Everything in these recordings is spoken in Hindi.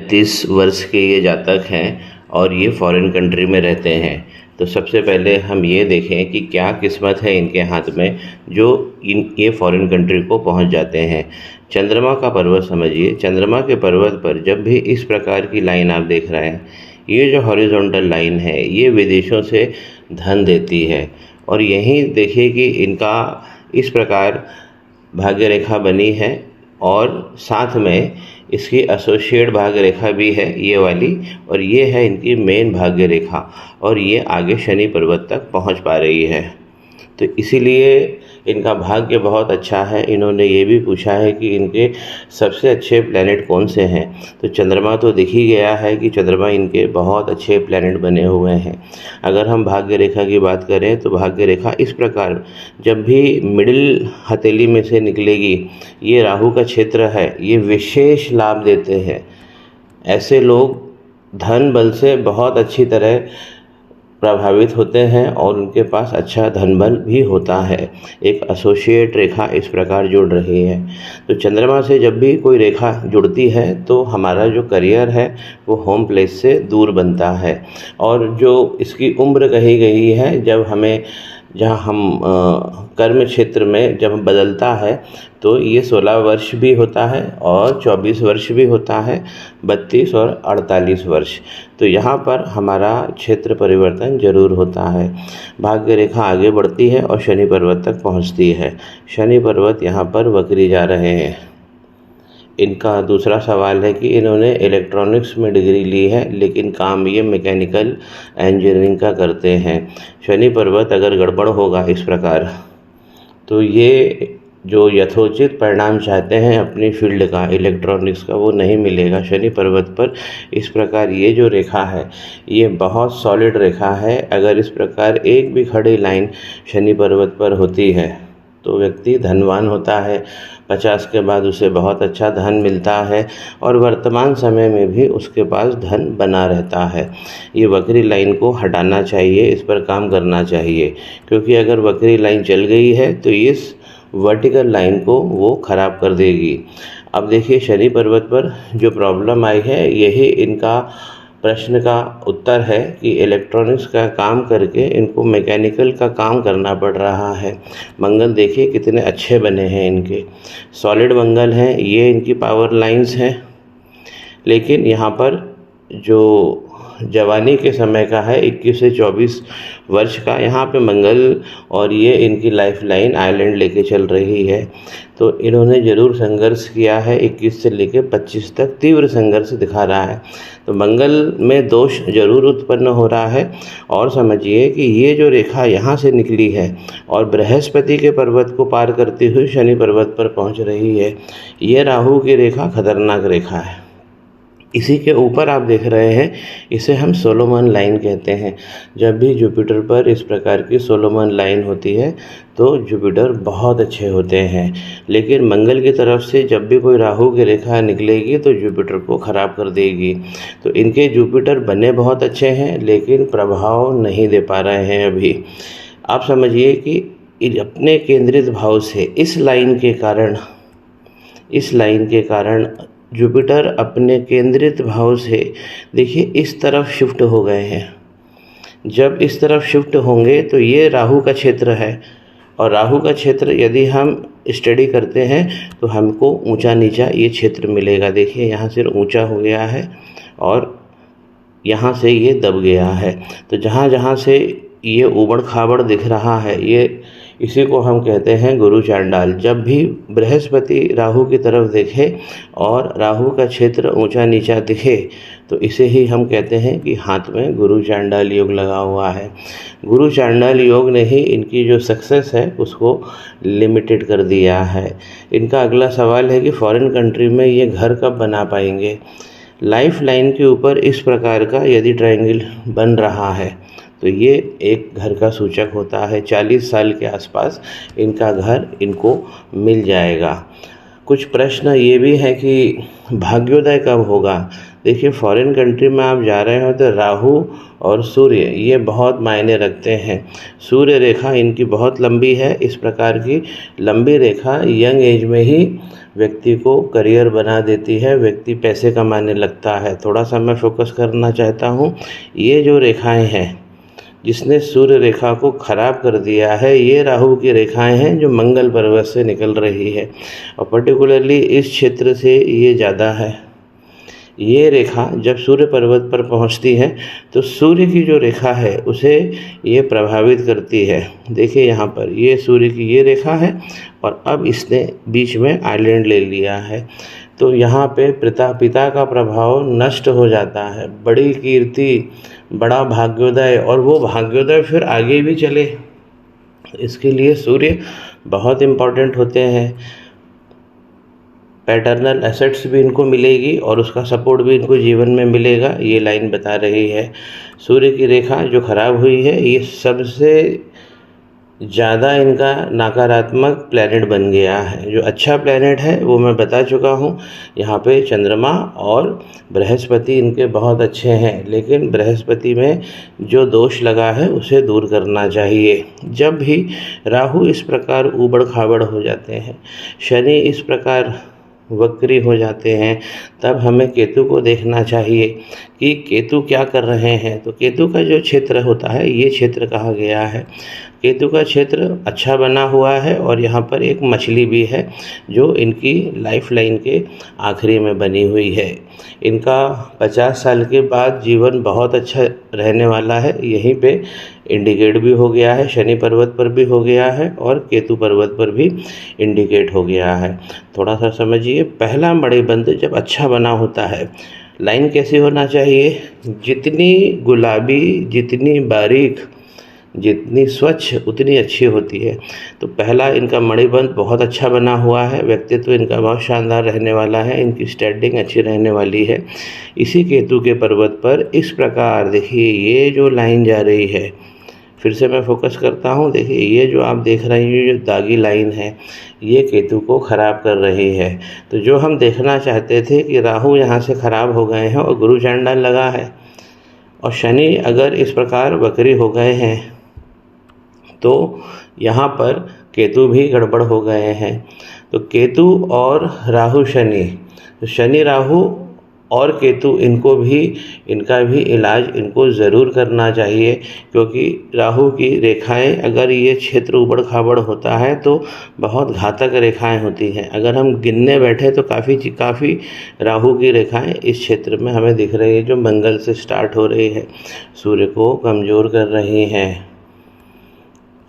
30 वर्ष के ये जातक हैं और ये फॉरेन कंट्री में रहते हैं। तो सबसे पहले हम ये देखें कि क्या किस्मत है इनके हाथ में जो ये फॉरेन कंट्री को पहुंच जाते हैं। चंद्रमा का पर्वत समझिए। चंद्रमा के पर्वत पर जब भी इस प्रकार की लाइन आप देख रहे हैं, ये जो हॉरिजॉन्टल लाइन है ये विदेशों से धन देती है। और यहीं देखिए कि इनका इस प्रकार भाग्य रेखा बनी है और साथ में इसकी एसोसिएट भाग्य रेखा भी है ये वाली, और ये है इनकी मेन भाग्य रेखा, और ये आगे शनि पर्वत तक पहुंच पा रही है। तो इसीलिए इनका भाग्य बहुत अच्छा है। इन्होंने ये भी पूछा है कि इनके सबसे अच्छे प्लैनेट कौन से हैं, तो चंद्रमा तो दिख ही गया है कि चंद्रमा इनके बहुत अच्छे प्लैनेट बने हुए हैं। अगर हम भाग्य रेखा की बात करें तो भाग्य रेखा इस प्रकार जब भी मिडिल हथेली में से निकलेगी, ये राहु का क्षेत्र है, ये विशेष लाभ देते हैं। ऐसे लोग धन बल से बहुत अच्छी तरह प्रभावित होते हैं और उनके पास अच्छा धनबल भी होता है। एक एसोसिएट रेखा इस प्रकार जुड़ रही है। तो चंद्रमा से जब भी कोई रेखा जुड़ती है तो हमारा जो करियर है वो होम प्लेस से दूर बनता है। और जो इसकी उम्र कही गई है, जब हमें जहाँ हम कर्म क्षेत्र में जब बदलता है तो ये 16 वर्ष भी होता है और 24 वर्ष भी होता है, 32 और 48 वर्ष। तो यहाँ पर हमारा क्षेत्र परिवर्तन जरूर होता है। भाग्य रेखा आगे बढ़ती है और शनि पर्वत तक पहुँचती है। शनि पर्वत यहाँ पर वक्री जा रहे हैं। इनका दूसरा सवाल है कि इन्होंने इलेक्ट्रॉनिक्स में डिग्री ली है लेकिन काम ये मैकेनिकल इंजीनियरिंग का करते हैं। शनि पर्वत अगर गड़बड़ होगा इस प्रकार, तो ये जो यथोचित परिणाम चाहते हैं अपनी फील्ड का, इलेक्ट्रॉनिक्स का, वो नहीं मिलेगा शनि पर्वत पर। इस प्रकार ये जो रेखा है ये बहुत सॉलिड रेखा है। अगर इस प्रकार एक भी खड़ी लाइन शनि पर्वत पर होती है तो व्यक्ति धनवान होता है। 50 के बाद उसे बहुत अच्छा धन मिलता है और वर्तमान समय में भी उसके पास धन बना रहता है। ये वक्री लाइन को हटाना चाहिए, इस पर काम करना चाहिए, क्योंकि अगर वक्री लाइन चल गई है तो इस वर्टिकल लाइन को वो ख़राब कर देगी। अब देखिए शनि पर्वत पर जो प्रॉब्लम आई है यही इनका प्रश्न का उत्तर है कि इलेक्ट्रॉनिक्स का काम करके इनको मैकेनिकल का काम करना पड़ रहा है। मंगल देखिए कितने अच्छे बने हैं इनके, सॉलिड मंगल हैं, ये इनकी पावर लाइंस हैं। लेकिन यहाँ पर जो जवानी के समय का है 21 से 24 वर्ष का, यहाँ पे मंगल और ये इनकी लाइफ लाइन आइलैंड लेके चल रही है। तो इन्होंने ज़रूर संघर्ष किया है। 21 से लेके 25 तक तीव्र संघर्ष दिखा रहा है। तो मंगल में दोष जरूर उत्पन्न हो रहा है। और समझिए कि ये जो रेखा यहाँ से निकली है और बृहस्पति के पर्वत को पार करती हुई शनि पर्वत पर पहुँच रही है, ये राहु की रेखा खतरनाक रेखा है। इसी के ऊपर आप देख रहे हैं, इसे हम सोलोमन लाइन कहते हैं। जब भी जुपिटर पर इस प्रकार की सोलोमन लाइन होती है तो जुपिटर बहुत अच्छे होते हैं। लेकिन मंगल की तरफ से जब भी कोई राहु की रेखा निकलेगी तो जुपिटर को ख़राब कर देगी। तो इनके जुपिटर बने बहुत अच्छे हैं लेकिन प्रभाव नहीं दे पा रहे हैं अभी। आप समझिए कि अपने केंद्रित भाव से इस लाइन के कारण जुपिटर अपने केंद्रित भाव से देखिए इस तरफ शिफ्ट हो गए हैं। जब इस तरफ शिफ्ट होंगे तो ये राहु का क्षेत्र है, और राहु का क्षेत्र यदि हम स्टडी करते हैं तो हमको ऊंचा नीचा ये क्षेत्र मिलेगा। देखिए यहाँ से ऊंचा हो गया है और यहाँ से ये दब गया है। तो जहाँ जहाँ से ये उबड़ खाबड़ दिख रहा है, ये इसी को हम कहते हैं गुरु चांडाल। जब भी बृहस्पति राहु की तरफ देखे और राहु का क्षेत्र ऊंचा नीचा दिखे तो इसे ही हम कहते हैं कि हाथ में गुरु चांडाल योग लगा हुआ है। गुरु चांडाल योग ने ही इनकी जो सक्सेस है उसको लिमिटेड कर दिया है। इनका अगला सवाल है कि फॉरेन कंट्री में ये घर कब बना पाएंगे। लाइफ लाइन के ऊपर इस प्रकार का यदि ट्रायंगल बन रहा है तो ये एक घर का सूचक होता है। 40 साल के आसपास इनका घर इनको मिल जाएगा। कुछ प्रश्न ये भी है कि भाग्योदय कब होगा। देखिए फॉरेन कंट्री में आप जा रहे हो तो राहु और सूर्य ये बहुत मायने रखते हैं। सूर्य रेखा इनकी बहुत लंबी है। इस प्रकार की लंबी रेखा यंग एज में ही व्यक्ति को करियर बना देती है, व्यक्ति पैसे कमाने लगता है। थोड़ा सा मैं फोकस करना चाहता हूँ, ये जो रेखाएं हैं जिसने सूर्य रेखा को खराब कर दिया है, ये राहु की रेखाएं हैं जो मंगल पर्वत से निकल रही है और पर्टिकुलरली इस क्षेत्र से ये ज़्यादा है। ये रेखा जब सूर्य पर्वत पर पहुंचती है तो सूर्य की जो रेखा है उसे ये प्रभावित करती है। देखिए यहाँ पर ये सूर्य की ये रेखा है और अब इसने बीच में आइलैंड ले लिया है, तो यहाँ पे पिता का प्रभाव नष्ट हो जाता है। बड़ी कीर्ति, बड़ा भाग्योदय, और वो भाग्योदय फिर आगे भी चले, इसके लिए सूर्य बहुत इम्पोर्टेंट होते हैं। पैटर्नल एसेट्स भी इनको मिलेगी और उसका सपोर्ट भी इनको जीवन में मिलेगा, ये लाइन बता रही है। सूर्य की रेखा जो खराब हुई है ये सबसे ज़्यादा इनका नकारात्मक प्लैनेट बन गया है। जो अच्छा प्लैनेट है वो मैं बता चुका हूँ, यहाँ पे चंद्रमा और बृहस्पति इनके बहुत अच्छे हैं, लेकिन बृहस्पति में जो दोष लगा है उसे दूर करना चाहिए। जब भी राहु इस प्रकार ऊबड़ खाबड़ हो जाते हैं, शनि इस प्रकार वक्री हो जाते हैं, तब हमें केतु को देखना चाहिए कि केतु क्या कर रहे हैं। तो केतु का जो क्षेत्र होता है ये क्षेत्र कहा गया है। केतु का क्षेत्र अच्छा बना हुआ है और यहाँ पर एक मछली भी है जो इनकी लाइफ लाइन के आखिरी में बनी हुई है। इनका 50 साल के बाद जीवन बहुत अच्छा रहने वाला है, यहीं पे इंडिकेट भी हो गया है। शनि पर्वत पर भी हो गया है और केतु पर्वत पर भी इंडिकेट हो गया है। थोड़ा सा समझिए, पहला मणिबंध जब अच्छा बना होता है, लाइन कैसी होना चाहिए, जितनी गुलाबी, जितनी बारीक, जितनी स्वच्छ उतनी अच्छी होती है। तो पहला इनका मणिबंध बहुत अच्छा बना हुआ है, व्यक्तित्व इनका बहुत शानदार रहने वाला है, इनकी स्टैंडिंग अच्छी रहने वाली है। इसी केतु के पर्वत पर इस प्रकार देखिए ये जो लाइन जा रही है, फिर से मैं फोकस करता हूँ, देखिए ये जो आप देख रहे हैं ये जो दागी लाइन है ये केतु को ख़राब कर रही है। तो जो हम देखना चाहते थे कि राहु यहाँ से ख़राब हो गए हैं और गुरु चांडाल लगा है और शनि अगर इस प्रकार वक्री हो गए हैं तो यहाँ पर केतु भी गड़बड़ हो गए हैं। तो केतु और राहु शनि, तो शनि राहु और केतु इनका भी इलाज इनको ज़रूर करना चाहिए, क्योंकि राहु की रेखाएं अगर ये क्षेत्र उबड़ खाबड़ होता है तो बहुत घातक रेखाएं होती हैं। अगर हम गिनने बैठे तो काफ़ी राहु की रेखाएं इस क्षेत्र में हमें दिख रही है, जो मंगल से स्टार्ट हो रही है, सूर्य को कमज़ोर कर रही हैं।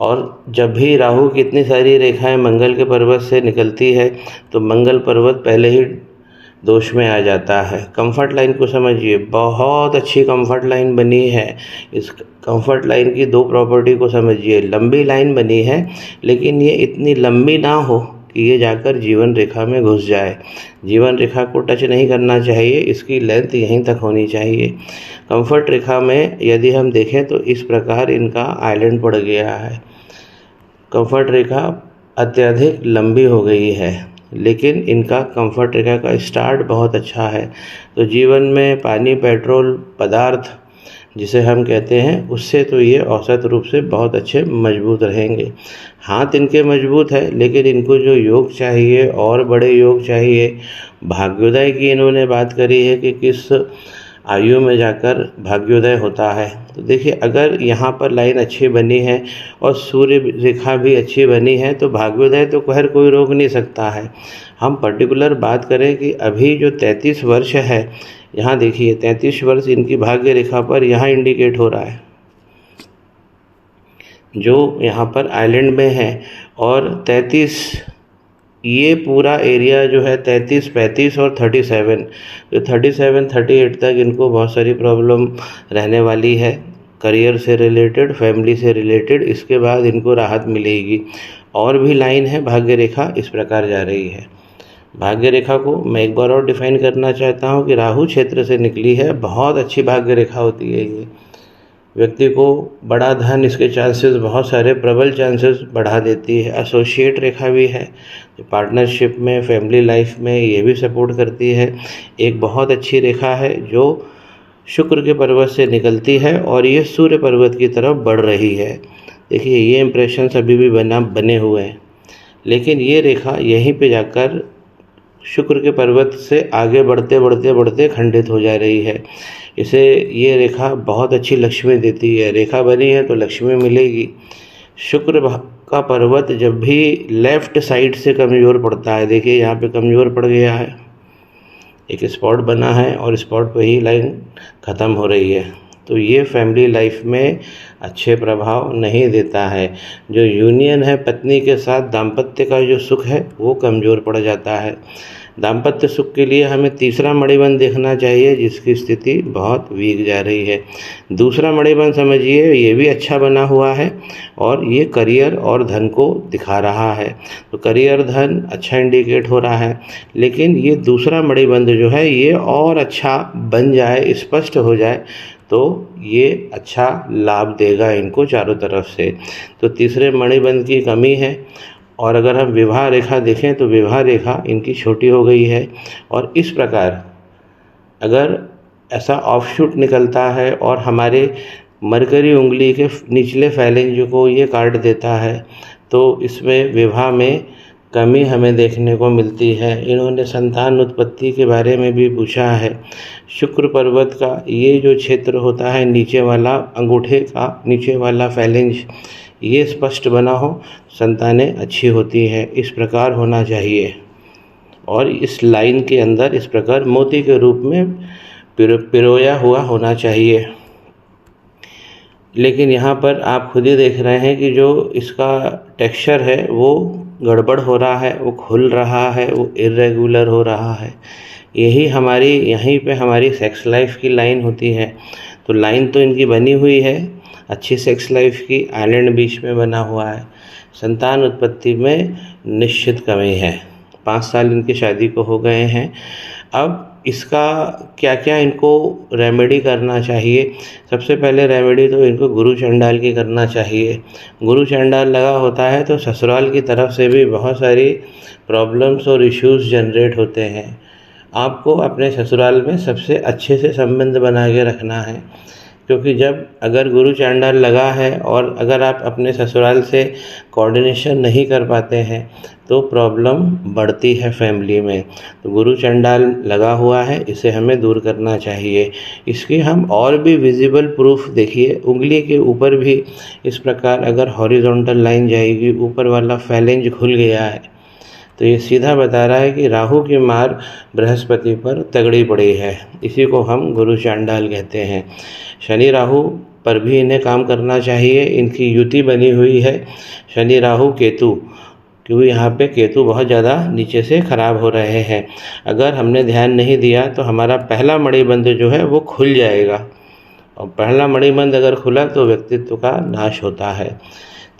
और जब भी राहु की इतनी सारी रेखाएं मंगल के पर्वत से निकलती है तो मंगल पर्वत पहले ही दोष में आ जाता है। कंफर्ट लाइन को समझिए, बहुत अच्छी कंफर्ट लाइन बनी है। इस कंफर्ट लाइन की दो प्रॉपर्टी को समझिए, लंबी लाइन बनी है लेकिन ये इतनी लंबी ना हो कि ये जाकर जीवन रेखा में घुस जाए। जीवन रेखा को टच नहीं करना चाहिए, इसकी लेंथ यहीं तक होनी चाहिए। कंफर्ट रेखा में यदि हम देखें तो इस प्रकार इनका आइलैंड पड़ गया है। कंफर्ट रेखा अत्यधिक लंबी हो गई है, लेकिन इनका कंफर्ट रेखा का स्टार्ट बहुत अच्छा है। तो जीवन में पानी, पेट्रोल, पदार्थ जिसे हम कहते हैं, उससे तो ये औसत रूप से बहुत अच्छे मजबूत रहेंगे। हाथ इनके मजबूत है, लेकिन इनको जो योग चाहिए और बड़े योग चाहिए। भाग्योदय की इन्होंने बात करी है कि किस आयु में जाकर भाग्योदय होता है। तो देखिए अगर यहाँ पर लाइन अच्छी बनी है और सूर्य रेखा भी अच्छी बनी है तो भाग्योदय तो खैर कोई रोक नहीं सकता है। हम पर्टिकुलर बात करें कि अभी जो 33 वर्ष है, यहाँ देखिए 33 वर्ष इनकी भाग्य रेखा पर यहाँ इंडिकेट हो रहा है, जो यहाँ पर आइलैंड में है। और 33 ये पूरा एरिया जो है 33, 35 और 37, तो 37, 38 तक इनको बहुत सारी प्रॉब्लम रहने वाली है, करियर से रिलेटेड, फैमिली से रिलेटेड। इसके बाद इनको राहत मिलेगी। और भी लाइन है भाग्य रेखा इस प्रकार जा रही है। भाग्य रेखा को मैं एक बार और डिफाइन करना चाहता हूँ कि राहु क्षेत्र से निकली है, बहुत अच्छी भाग्य रेखा होती है ये। व्यक्ति को बड़ा धन, इसके चांसेस बहुत सारे प्रबल चांसेस बढ़ा देती है। एसोसिएट रेखा भी है, पार्टनरशिप में, फैमिली लाइफ में ये भी सपोर्ट करती है। एक बहुत अच्छी रेखा है जो शुक्र के पर्वत से निकलती है और ये सूर्य पर्वत की तरफ बढ़ रही है। देखिए ये इम्प्रेशंस अभी भी बने हुए हैं, लेकिन ये रेखा यहीं पे जाकर शुक्र के पर्वत से आगे बढ़ते बढ़ते बढ़ते खंडित हो जा रही है। इसे ये रेखा बहुत अच्छी लक्ष्मी देती है। रेखा बनी है तो लक्ष्मी मिलेगी। शुक्र का पर्वत जब भी लेफ्ट साइड से कमज़ोर पड़ता है, देखिए यहाँ पे कमज़ोर पड़ गया है, एक स्पॉट बना है और स्पॉट पे ही लाइन ख़त्म हो रही है, तो ये फैमिली लाइफ में अच्छे प्रभाव नहीं देता है। जो यूनियन है पत्नी के साथ, दाम्पत्य का जो सुख है वो कमज़ोर पड़ जाता है। दाम्पत्य सुख के लिए हमें तीसरा मणिबंध देखना चाहिए, जिसकी स्थिति बहुत वीक जा रही है। दूसरा मणिबंध समझिए ये भी अच्छा बना हुआ है और ये करियर और धन को दिखा रहा है, तो करियर धन अच्छा इंडिकेट हो रहा है। लेकिन ये दूसरा मणिबंध जो है ये और अच्छा बन जाए, स्पष्ट हो जाए, तो ये अच्छा लाभ देगा इनको चारों तरफ से। तो तीसरे मणिबंध की कमी है। और अगर हम विवाह रेखा देखें तो विवाह रेखा इनकी छोटी हो गई है, और इस प्रकार अगर ऐसा ऑफशूट निकलता है और हमारे मरकरी उंगली के निचले फैलेंज को ये काट देता है, तो इसमें विवाह में कमी हमें देखने को मिलती है। इन्होंने संतान उत्पत्ति के बारे में भी पूछा है। शुक्र पर्वत का ये जो क्षेत्र होता है, नीचे वाला अंगूठे का नीचे वाला फैलेंज, ये स्पष्ट बना हो, संतानें अच्छी होती हैं, इस प्रकार होना चाहिए। और इस लाइन के अंदर इस प्रकार मोती के रूप में पिरोया हुआ होना चाहिए। लेकिन यहाँ पर आप खुद ही देख रहे हैं कि जो इसका टेक्सचर है वो गड़बड़ हो रहा है, वो खुल रहा है, वो इरेगुलर हो रहा है। यहीं पे हमारी सेक्स लाइफ की लाइन होती है। तो लाइन तो इनकी बनी हुई है अच्छी सेक्स लाइफ की, आइलैंड बीच में बना हुआ है। संतान उत्पत्ति में निश्चित कमी है। 5 साल इनकी शादी को हो गए हैं। अब इसका क्या क्या इनको रेमेडी करना चाहिए? सबसे पहले रेमेडी तो इनको गुरु चंडाल की करना चाहिए। गुरु चंडाल लगा होता है तो ससुराल की तरफ से भी बहुत सारी प्रॉब्लम्स और इश्यूज जनरेट होते हैं। आपको अपने ससुराल में सबसे अच्छे से संबंध बना के रखना है, क्योंकि जब अगर गुरु चांडाल लगा है और अगर आप अपने ससुराल से कोऑर्डिनेशन नहीं कर पाते हैं तो प्रॉब्लम बढ़ती है फैमिली में। तो गुरु चांडाल लगा हुआ है, इसे हमें दूर करना चाहिए। इसके हम और भी विजिबल प्रूफ देखिए, उंगली के ऊपर भी इस प्रकार अगर हॉरिजॉन्टल लाइन जाएगी, ऊपर वाला फैलेंज खुल गया है, तो ये सीधा बता रहा है कि राहु की मार बृहस्पति पर तगड़ी पड़ी है। इसी को हम गुरु चांडाल कहते हैं। शनि राहु पर भी इन्हें काम करना चाहिए। इनकी युति बनी हुई है शनि राहु केतु, क्योंकि यहाँ पे केतु बहुत ज़्यादा नीचे से खराब हो रहे हैं। अगर हमने ध्यान नहीं दिया तो हमारा पहला मणिबंध जो है वो खुल जाएगा, और पहला मणिबंध अगर खुला तो व्यक्तित्व का नाश होता है।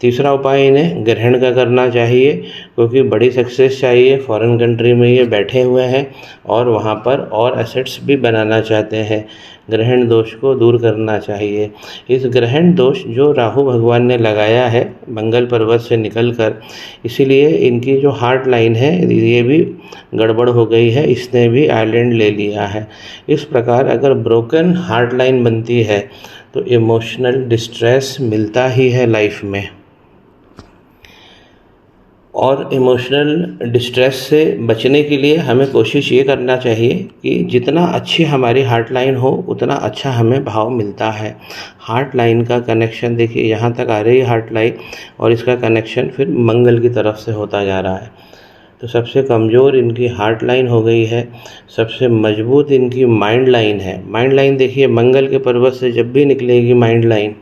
तीसरा उपाय इन्हें ग्रहण का करना चाहिए, क्योंकि बड़ी सक्सेस चाहिए। फॉरेन कंट्री में ये बैठे हुए हैं और वहाँ पर और एसेट्स भी बनाना चाहते हैं। ग्रहण दोष को दूर करना चाहिए। इस ग्रहण दोष जो राहु भगवान ने लगाया है मंगल पर्वत से निकलकर, इसीलिए इनकी जो हार्ट लाइन है ये भी गड़बड़ हो गई है, इसने भी आइलैंड ले लिया है। इस प्रकार अगर ब्रोकन हार्ट लाइन बनती है तो इमोशनल डिस्ट्रेस मिलता ही है लाइफ में। और इमोशनल डिस्ट्रेस से बचने के लिए हमें कोशिश ये करना चाहिए कि जितना अच्छी हमारी हार्ट लाइन हो उतना अच्छा हमें भाव मिलता है। हार्ट लाइन का कनेक्शन देखिए, यहाँ तक आ रही है हार्ट लाइन, और इसका कनेक्शन फिर मंगल की तरफ से होता जा रहा है। तो सबसे कमज़ोर इनकी हार्ट लाइन हो गई है, सबसे मजबूत इनकी माइंड लाइन है। माइंड लाइन देखिए, मंगल के पर्वत से जब भी निकलेगी माइंड लाइन,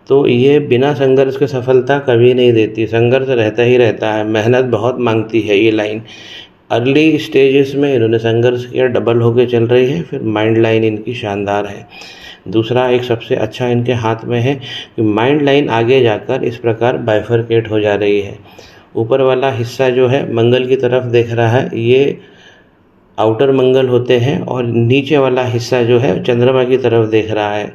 तो ये बिना संघर्ष के सफलता कभी नहीं देती। संघर्ष रहता ही रहता है, मेहनत बहुत मांगती है ये लाइन। अर्ली स्टेजेस में इन्होंने संघर्ष किया, डबल होके चल रही है, फिर माइंड लाइन इनकी शानदार है। दूसरा एक सबसे अच्छा इनके हाथ में है कि माइंड लाइन आगे जाकर इस प्रकार बाइफरकेट हो जा रही है। ऊपर वाला हिस्सा जो है मंगल की तरफ देख रहा है, ये आउटर मंगल होते हैं और नीचे वाला हिस्सा जो है चंद्रमा की तरफ देख रहा है।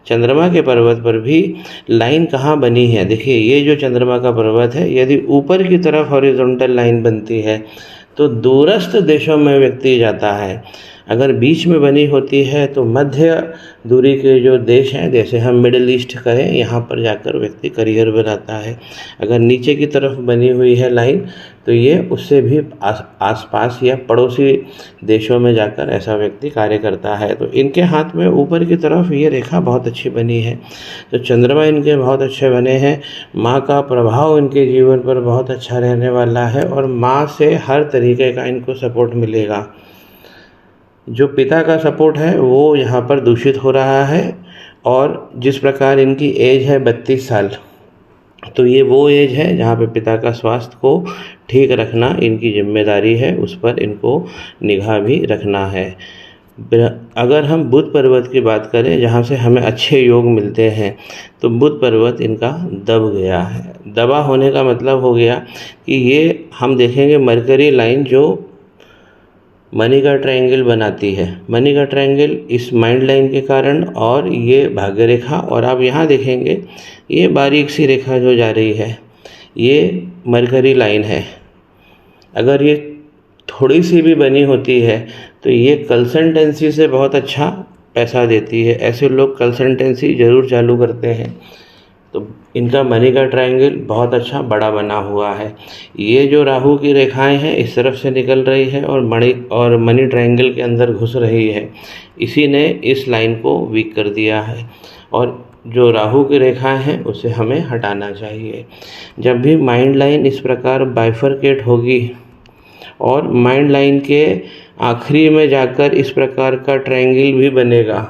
चंद्रमा के पर्वत पर भी लाइन कहाँ बनी है, देखिए ये जो चंद्रमा का पर्वत है, यदि ऊपर की तरफ हॉरिजॉन्टल लाइन बनती है तो दूरस्थ देशों में व्यक्ति जाता है। अगर बीच में बनी होती है तो मध्य दूरी के जो देश हैं, जैसे हम मिडिल ईस्ट कहें, यहाँ पर जाकर व्यक्ति करियर बनाता है। अगर नीचे की तरफ बनी हुई है लाइन तो ये उससे भी आसपास या पड़ोसी देशों में जाकर ऐसा व्यक्ति कार्य करता है। तो इनके हाथ में ऊपर की तरफ ये रेखा बहुत अच्छी बनी है, तो चंद्रमा इनके बहुत अच्छे बने हैं। माँ का प्रभाव इनके जीवन पर बहुत अच्छा रहने वाला है और माँ से हर तरीके का इनको सपोर्ट मिलेगा। जो पिता का सपोर्ट है वो यहाँ पर दूषित हो रहा है, और जिस प्रकार इनकी एज है 32 साल, तो ये वो एज है जहाँ पे पिता का स्वास्थ्य को ठीक रखना इनकी जिम्मेदारी है, उस पर इनको निगाह भी रखना है। अगर हम बुध पर्वत की बात करें जहाँ से हमें अच्छे योग मिलते हैं, तो बुध पर्वत इनका दब गया है। दबा होने का मतलब हो गया कि ये हम देखेंगे मरकरी लाइन जो मनी का ट्रायंगल बनाती है, मनी का ट्रायंगल इस माइंड लाइन के कारण, और ये भाग्य रेखा, और आप यहाँ देखेंगे ये बारीक सी रेखा जो जा रही है ये मरकरी लाइन है। अगर ये थोड़ी सी भी बनी होती है तो ये कंसल्टेंसी से बहुत अच्छा पैसा देती है। ऐसे लोग कंसल्टेंसी ज़रूर चालू करते हैं। तो इनका मनी का ट्रायंगल बहुत अच्छा बड़ा बना हुआ है। ये जो राहु की रेखाएं हैं इस तरफ से निकल रही है और मनी ट्रायंगल के अंदर घुस रही है, इसी ने इस लाइन को वीक कर दिया है। और जो राहु की रेखाएं हैं उसे हमें हटाना चाहिए। जब भी माइंड लाइन इस प्रकार बाइफरकेट होगी और माइंड लाइन के आखिरी में जाकर इस प्रकार का ट्रायंगल भी बनेगा,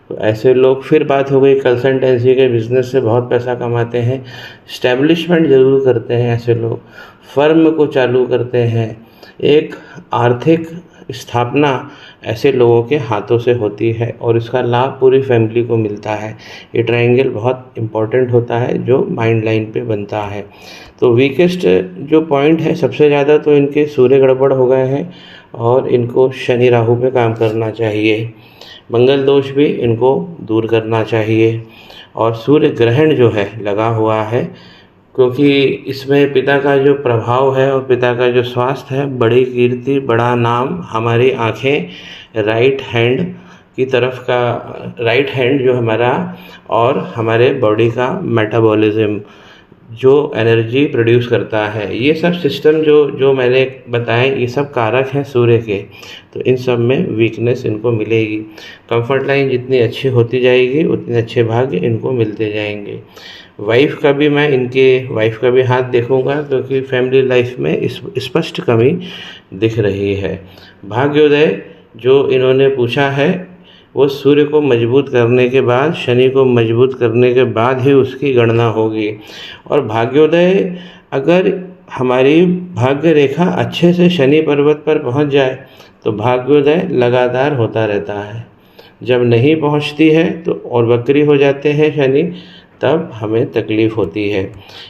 तो ऐसे लोग, फिर बात हो गई कंसल्टेंसी के बिजनेस से बहुत पैसा कमाते हैं, स्टैब्लिशमेंट ज़रूर करते हैं, ऐसे लोग फर्म को चालू करते हैं, एक आर्थिक स्थापना ऐसे लोगों के हाथों से होती है और इसका लाभ पूरी फैमिली को मिलता है। ये ट्रायंगल बहुत इम्पॉर्टेंट होता है जो माइंड लाइन पे बनता है। तो वीकेस्ट जो पॉइंट है, सबसे ज़्यादा तो इनके सूर्य गड़बड़ हो गए हैं और इनको शनि राहु पे काम करना चाहिए। मंगल दोष भी इनको दूर करना चाहिए, और सूर्य ग्रहण जो है लगा हुआ है, क्योंकि इसमें पिता का जो प्रभाव है और पिता का जो स्वास्थ्य है, बड़ी कीर्ति, बड़ा नाम, हमारी आंखें राइट हैंड की तरफ का, राइट हैंड जो हमारा, और हमारे बॉडी का मेटाबॉलिज्म जो एनर्जी प्रोड्यूस करता है, ये सब सिस्टम जो मैंने बताए, ये सब कारक हैं सूर्य के। तो इन सब में वीकनेस इनको मिलेगी। कंफर्ट लाइन जितनी अच्छी होती जाएगी उतने अच्छे भाग्य इनको मिलते जाएंगे। वाइफ का भी हाथ देखूंगा, क्योंकि फैमिली लाइफ में स्पष्ट कमी दिख रही है। भाग्योदय जो इन्होंने पूछा है वो सूर्य को मजबूत करने के बाद, शनि को मजबूत करने के बाद ही उसकी गणना होगी। और भाग्योदय अगर हमारी भाग्य रेखा अच्छे से शनि पर्वत पर पहुंच जाए तो भाग्योदय लगातार होता रहता है। जब नहीं पहुंचती है तो और वक्री हो जाते हैं शनि, तब हमें तकलीफ़ होती है।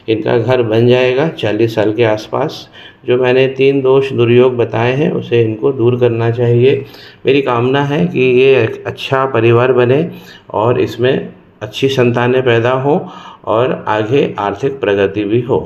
इनका घर बन जाएगा 40 साल के आसपास। जो मैंने 3 दोष दुर्योग बताए हैं उसे इनको दूर करना चाहिए। मेरी कामना है कि ये एक अच्छा परिवार बने और इसमें अच्छी संतानें पैदा हों और आगे आर्थिक प्रगति भी हो।